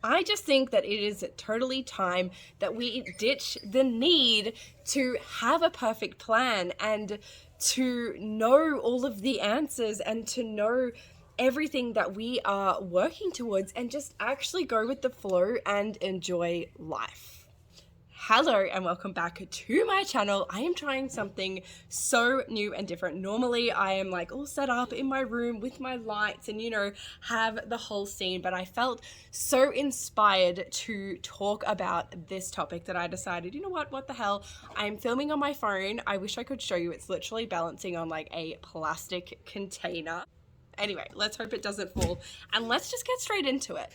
I just think that it is totally time that we ditch the need to have a perfect plan and to know all of the answers and to know everything that we are working towards and just actually go with the flow and enjoy life. Hello and welcome back to my channel. I am trying something so new and different. Normally I am like all set up in my room with my lights and have the whole scene, but I felt so inspired to talk about this topic that I decided, what the hell, I'm filming on my phone. I wish I could show you. It's literally balancing on like a plastic container. Anyway, let's hope it doesn't fall and let's just get straight into it.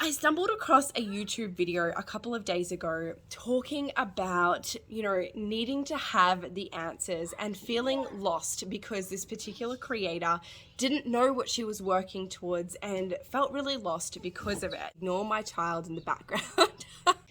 I stumbled across a YouTube video a couple of days ago talking about, needing to have the answers and feeling lost because this particular creator didn't know what she was working towards and felt really lost because of it. Ignore my child in the background.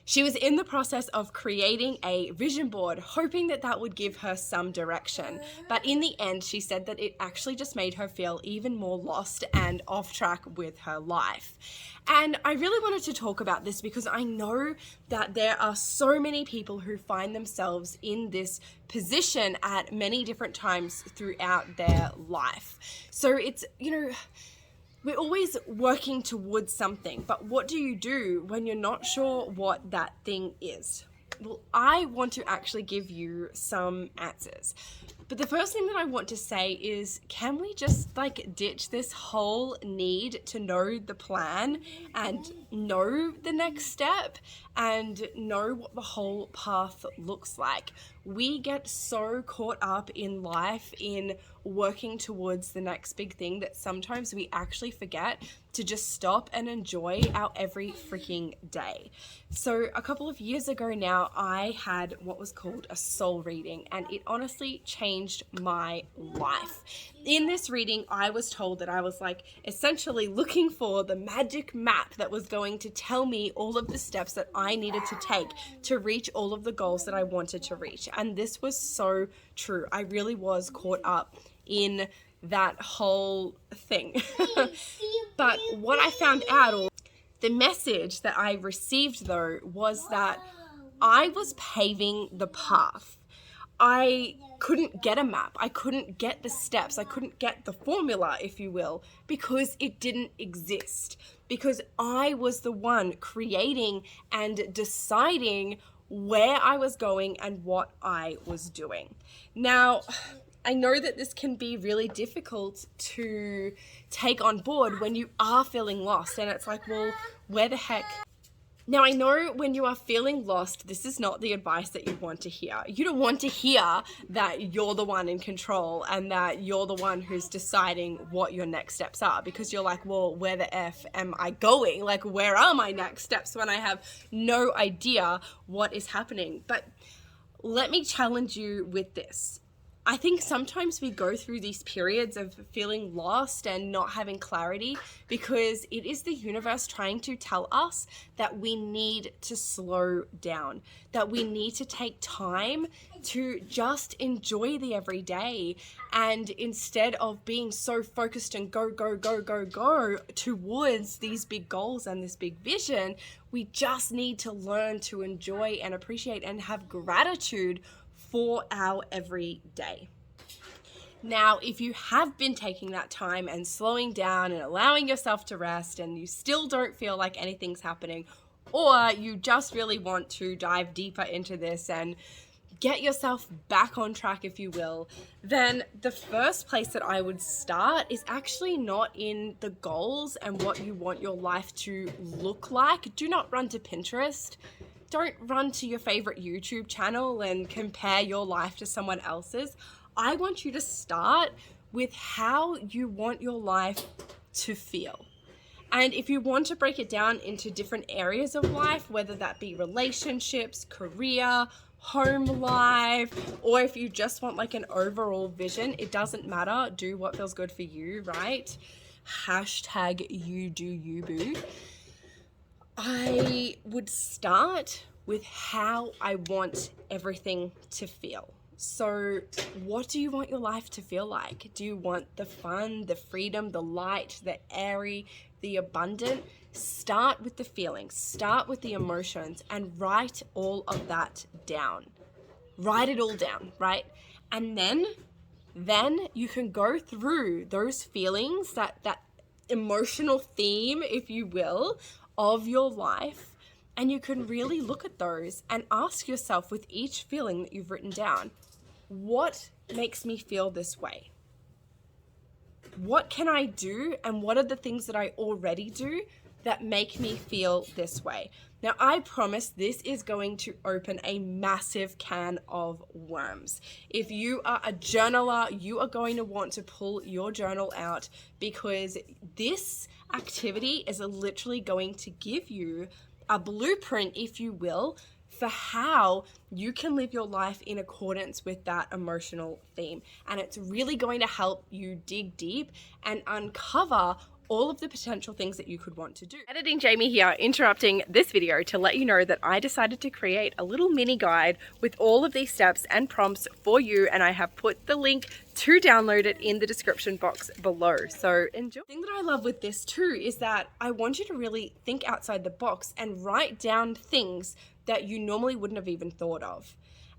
She was in the process of creating a vision board, hoping that that would give her some direction. But in the end, she said that it actually just made her feel even more lost and off track with her life. And I really wanted to talk about this because I know that there are so many people who find themselves in this position at many different times throughout their life. So it's, we're always working towards something, but what do you do when you're not sure what that thing is? Well, I want to actually give you some answers. But the first thing that I want to say is, can we just ditch this whole need to know the plan and know the next step and know what the whole path looks like? We get so caught up in life in working towards the next big thing that sometimes we actually forget to just stop and enjoy our every freaking day. So a couple of years ago now, I had what was called a soul reading, and it honestly changed my life. In this reading, I was told that I was essentially looking for the magic map that was going to tell me all of the steps that I needed to take to reach all of the goals that I wanted to reach. And this was so true. I really was caught up in that whole thing. But what I found out, or the message that I received though, was that I was paving the path. I couldn't get a map. I couldn't get the steps. I couldn't get the formula, if you will, because it didn't exist. Because I was the one creating and deciding where I was going and what I was doing. Now, I know that this can be really difficult to take on board when you are feeling lost, and it's like, well, where the heck? Now, I know when you are feeling lost, this is not the advice that you want to hear. You don't want to hear that you're the one in control and that you're the one who's deciding what your next steps are, because you're like, well, where the F am I going? Where are my next steps when I have no idea what is happening? But let me challenge you with this. I think sometimes we go through these periods of feeling lost and not having clarity because it is the universe trying to tell us that we need to slow down, that we need to take time to just enjoy the everyday. And instead of being so focused and go towards these big goals and this big vision, we just need to learn to enjoy and appreciate and have gratitude for our everyday. Now, if you have been taking that time and slowing down and allowing yourself to rest and you still don't feel like anything's happening, or you just really want to dive deeper into this and get yourself back on track, if you will, then the first place that I would start is actually not in the goals and what you want your life to look like. Do not run to Pinterest. Don't run to your favorite YouTube channel and compare your life to someone else's. I want you to start with how you want your life to feel. And if you want to break it down into different areas of life, whether that be relationships, career, home life, or if you just want an overall vision, it doesn't matter. Do what feels good for you, right? Hashtag you do you, boo. I would start with how I want everything to feel. So what do you want your life to feel like? Do you want the fun, the freedom, the light, the airy, the abundant? Start with the feelings, start with the emotions, and write all of that down. Write it all down, right? And then you can go through those feelings, that emotional theme, if you will, of your life, and you can really look at those and ask yourself with each feeling that you've written down, what makes me feel this way? What can I do, and what are the things that I already do that make me feel this way? Now, I promise this is going to open a massive can of worms. If you are a journaler, you are going to want to pull your journal out, because this activity is literally going to give you a blueprint, if you will, for how you can live your life in accordance with that emotional theme. And it's really going to help you dig deep and uncover all of the potential things that you could want to do. Editing Jaimee here, interrupting this video to let you know that I decided to create a little mini guide with all of these steps and prompts for you, and I have put the link to download it in the description box below. So enjoy. The thing that I love with this too is that I want you to really think outside the box and write down things that you normally wouldn't have even thought of.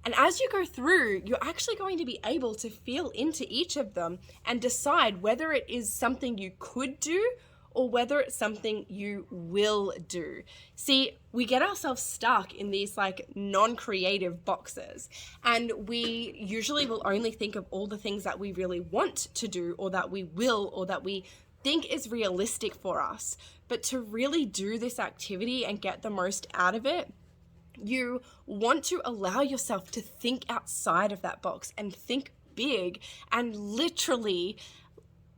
And as you go through, you're actually going to be able to feel into each of them and decide whether it is something you could do or whether it's something you will do. See, we get ourselves stuck in these like non-creative boxes, and we usually will only think of all the things that we really want to do, or that we will, or that we think is realistic for us. But to really do this activity and get the most out of it, you want to allow yourself to think outside of that box and think big, and literally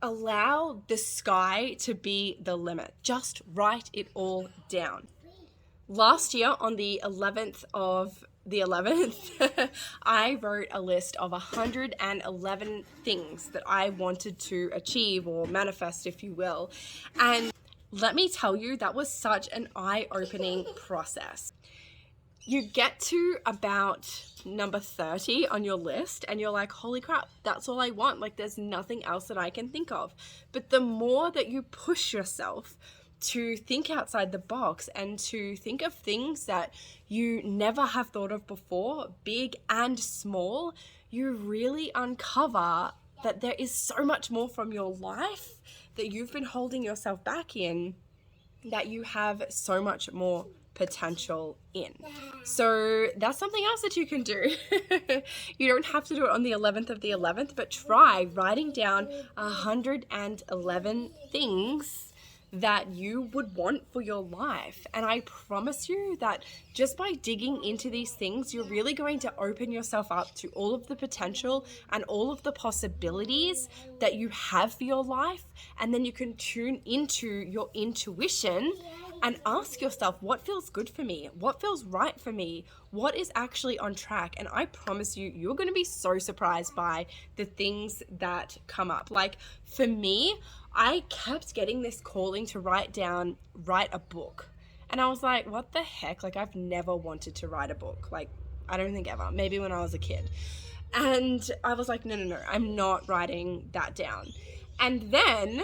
allow the sky to be the limit. Just write it all down. Last year on the 11th of the 11th, I wrote a list of 111 things that I wanted to achieve or manifest, if you will. And let me tell you, that was such an eye-opening process. You get to about number 30 on your list and you're like, holy crap, that's all I want. Like, there's nothing else that I can think of. But the more that you push yourself to think outside the box and to think of things that you never have thought of before, big and small, you really uncover that there is so much more from your life that you've been holding yourself back in, that you have so much more potential in. So that's something else that you can do. You don't have to do it on the 11th of the 11th, but try writing down 111 things that you would want for your life. And I promise you that just by digging into these things, you're really going to open yourself up to all of the potential and all of the possibilities that you have for your life. And then you can tune into your intuition and ask yourself, what feels good for me? What feels right for me? What is actually on track? And I promise you, you're going to be so surprised by the things that come up. Like for me, I kept getting this calling to write a book. And I was like, what the heck? Like, I've never wanted to write a book. Like, I don't think ever. Maybe when I was a kid. And I was like, no, I'm not writing that down. And then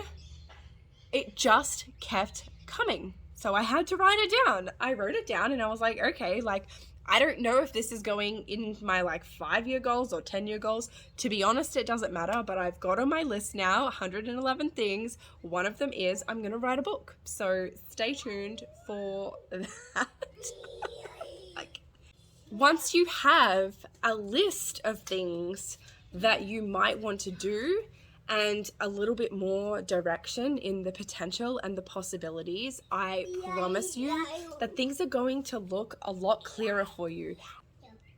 it just kept coming. So I had to write it down. I wrote it down and I was like, okay, like, I don't know if this is going in my like 5-year goals or 10-year goals. To be honest, it doesn't matter, but I've got on my list now 111 things. One of them is I'm going to write a book. So stay tuned for that. Like, once you have a list of things that you might want to do, and a little bit more direction in the potential and the possibilities, I promise you that things are going to look a lot clearer for you.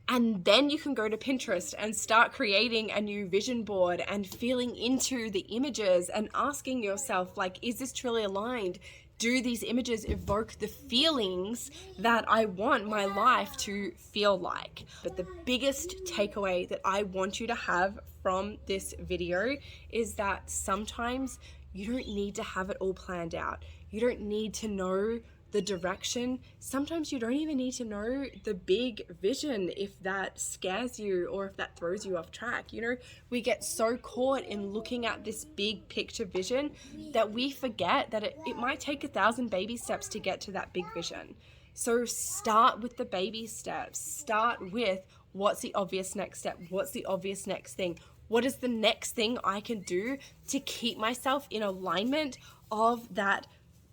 And then you can go to Pinterest and start creating a new vision board and feeling into the images and asking yourself, like, is this truly aligned? Do these images evoke the feelings that I want my life to feel like? But the biggest takeaway that I want you to have from this video is that sometimes you don't need to have it all planned out. You don't need to know the direction. Sometimes you don't even need to know the big vision if that scares you or if that throws you off track. You know, we get so caught in looking at this big picture vision that we forget that it might take 1,000 baby steps to get to that big vision. So start with the baby steps. Start with, what's the obvious next step? What's the obvious next thing? What is the next thing I can do to keep myself in alignment of that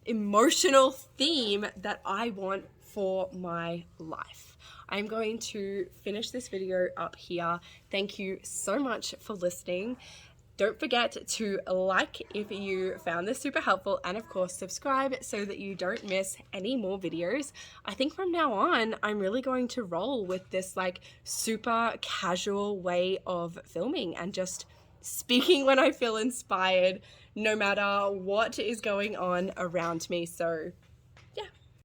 emotional theme that I want for my life? I'm going to finish this video up here. Thank you so much for listening. Don't forget to like if you found this super helpful, and of course subscribe so that you don't miss any more videos. I think from now on, I'm really going to roll with this like super casual way of filming and just speaking when I feel inspired, no matter what is going on around me. So